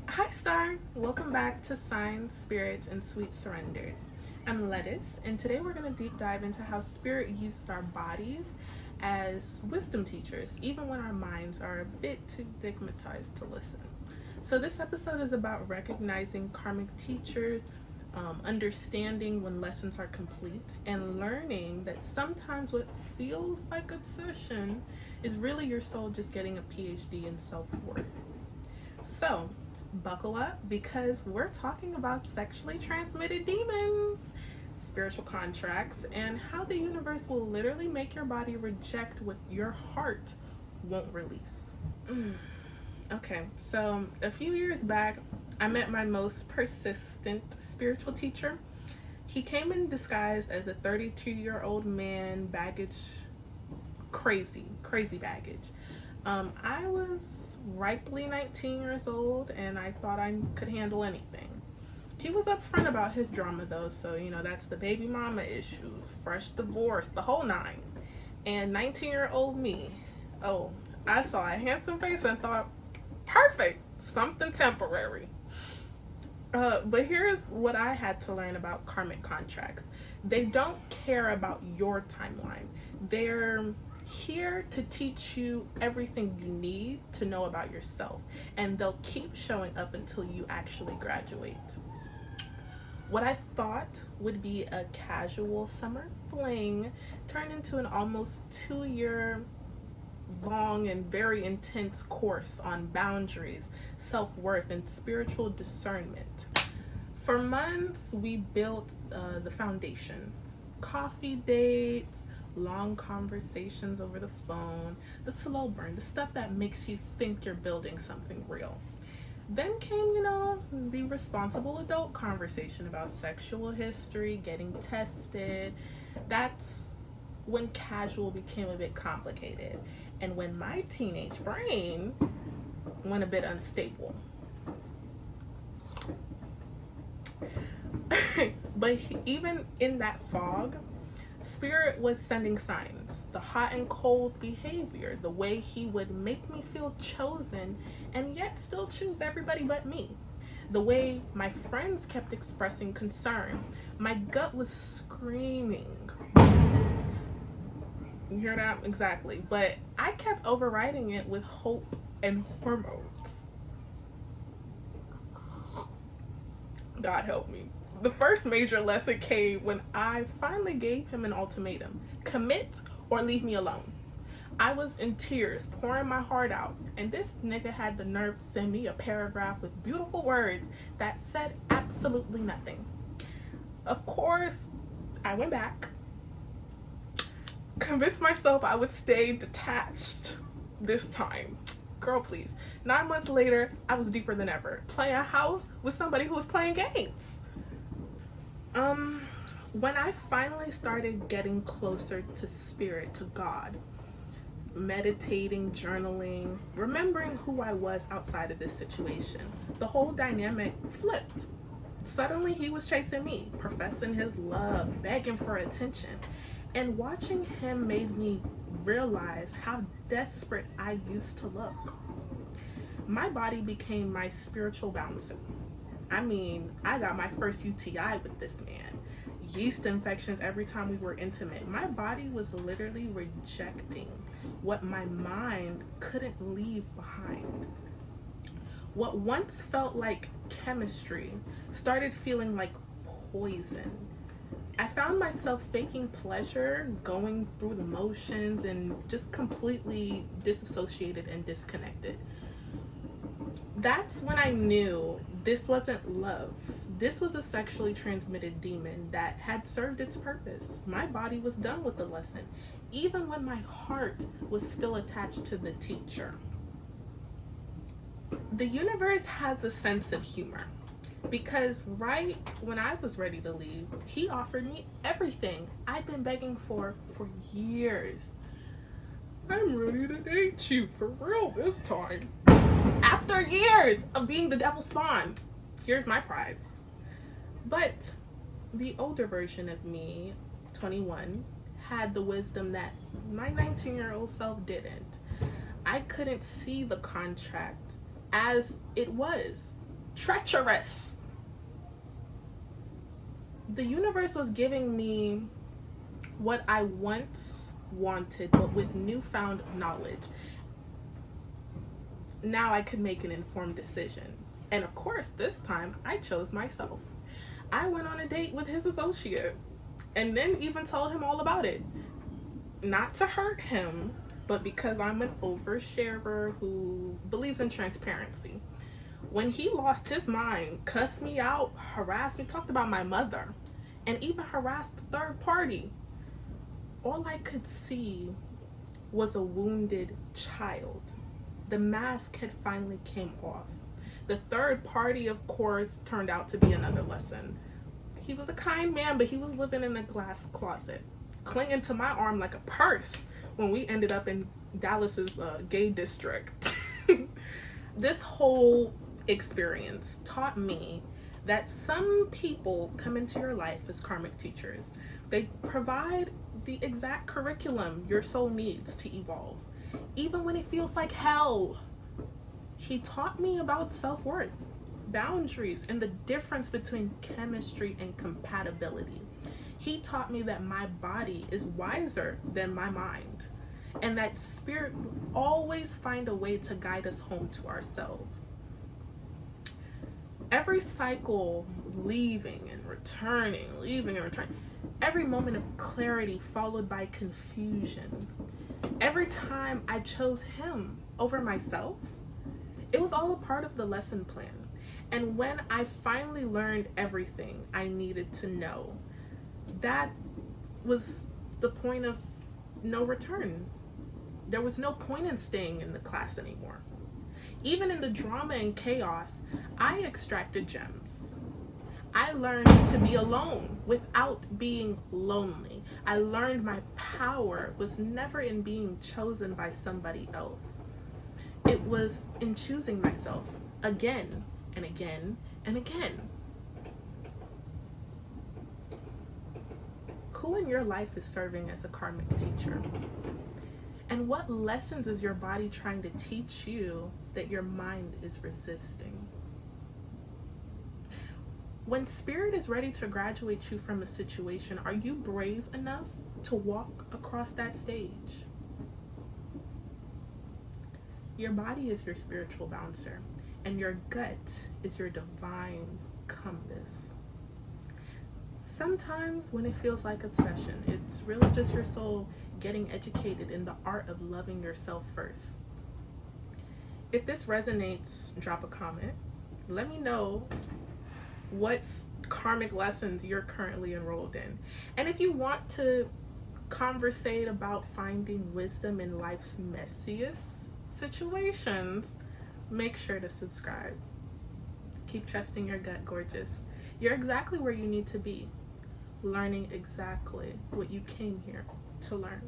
Hi, Star. Welcome back to Signs, Spirits, and Sweet Surrenders. I'm Lettuce, and today we're going to deep dive into how Spirit uses our bodies as wisdom teachers, even when our minds are a bit too stigmatized to listen. So, this episode is about recognizing karmic teachers, understanding when lessons are complete, and learning that sometimes what feels like obsession is really your soul just getting a PhD in self worth. So, buckle up because we're talking about sexually transmitted demons, spiritual contracts, and how the universe will literally make your body reject what your heart won't release. Okay, so a few years back, I met my most persistent spiritual teacher. He came in disguised as a 32-year-old man, baggage, crazy baggage. I was ripely 19 years old and I thought I could handle anything. He was upfront about his drama though, so that's the baby mama issues, fresh divorce, the whole nine. And 19-year-old me, oh, I saw a handsome face and thought, perfect, something temporary. But here's what I had to learn about karmic contracts. They don't care about your timeline. They're here to teach you everything you need to know about yourself, and they'll keep showing up until you actually graduate. What I thought would be a casual summer fling turned into an almost 2-year long and very intense course on boundaries, self-worth, and spiritual discernment. For months, we built the foundation. Coffee dates, long conversations over the phone, the slow burn, the stuff that makes you think you're building something real. Then came, the responsible adult conversation about sexual history, getting tested. That's when casual became a bit complicated, and when my teenage brain went a bit unstable. But even in that fog, Spirit was sending signs. The hot and cold behavior, the way he would make me feel chosen and yet still choose everybody but me. The way my friends kept expressing concern. My gut was screaming. You hear that? Exactly. But I kept overriding it with hope and hormones. God help me. The first major lesson came when I finally gave him an ultimatum: commit or leave me alone. I was in tears, pouring my heart out, and this nigga had the nerve to send me a paragraph with beautiful words that said absolutely nothing. Of course, I went back, convinced myself I would stay detached this time. Girl, please. 9 months later, I was deeper than ever, playing house with somebody who was playing games. When I finally started getting closer to Spirit, to God, meditating, journaling, remembering who I was outside of this situation, the whole dynamic flipped. Suddenly he was chasing me, professing his love, begging for attention. And watching him made me realize how desperate I used to look. My body became my spiritual bouncer. I mean, I got my first UTI with this man. Yeast infections every time we were intimate. My body was literally rejecting what my mind couldn't leave behind. What once felt like chemistry started feeling like poison. I found myself faking pleasure, going through the motions, and just completely disassociated and disconnected. That's when I knew this wasn't love. This was a sexually transmitted demon that had served its purpose. My body was done with the lesson, even when my heart was still attached to the teacher. The universe has a sense of humor, because right when I was ready to leave, he offered me everything I'd been begging for years. I'm ready to date you for real this time. After years of being the devil's spawn, here's my prize. But the older version of me, 21, had the wisdom that my 19-year-old self didn't. I couldn't see the contract as it was. treacherous. The universe was giving me what I once wanted, but with newfound knowledge. Now I could make an informed decision. And of course, this time I chose myself. I went on a date with his associate and then even told him all about it. Not to hurt him, but because I'm an oversharer who believes in transparency. When he lost his mind, cussed me out, harassed me, talked about my mother, and even harassed the third party, all I could see was a wounded child. The mask had finally came off. The third party, of course, turned out to be another lesson. He was a kind man, but he was living in a glass closet, clinging to my arm like a purse when we ended up in Dallas's gay district. This whole experience taught me that some people come into your life as karmic teachers. They provide the exact curriculum your soul needs to evolve, even when it feels like hell. He taught me about self-worth, boundaries, and the difference between chemistry and compatibility. He taught me that my body is wiser than my mind, and that spirit will always find a way to guide us home to ourselves. Every cycle, leaving and returning, every moment of clarity followed by confusion. Every time I chose him over myself, it was all a part of the lesson plan. And when I finally learned everything I needed to know, that was the point of no return. There was no point in staying in the class anymore. Even in the drama and chaos, I extracted gems. I learned to be alone without being lonely. I learned my power was never in being chosen by somebody else. It was in choosing myself again and again and again. Who in your life is serving as a karmic teacher? And what lessons is your body trying to teach you that your mind is resisting? When spirit is ready to graduate you from a situation, are you brave enough to walk across that stage? Your body is your spiritual bouncer, and your gut is your divine compass. Sometimes when it feels like obsession, it's really just your soul getting educated in the art of loving yourself first. If this resonates, drop a comment. Let me know what karmic lessons you're currently enrolled in. And if you want to conversate about finding wisdom in life's messiest situations, make sure to subscribe. Keep trusting your gut, gorgeous. You're exactly where you need to be, learning exactly what you came here to learn.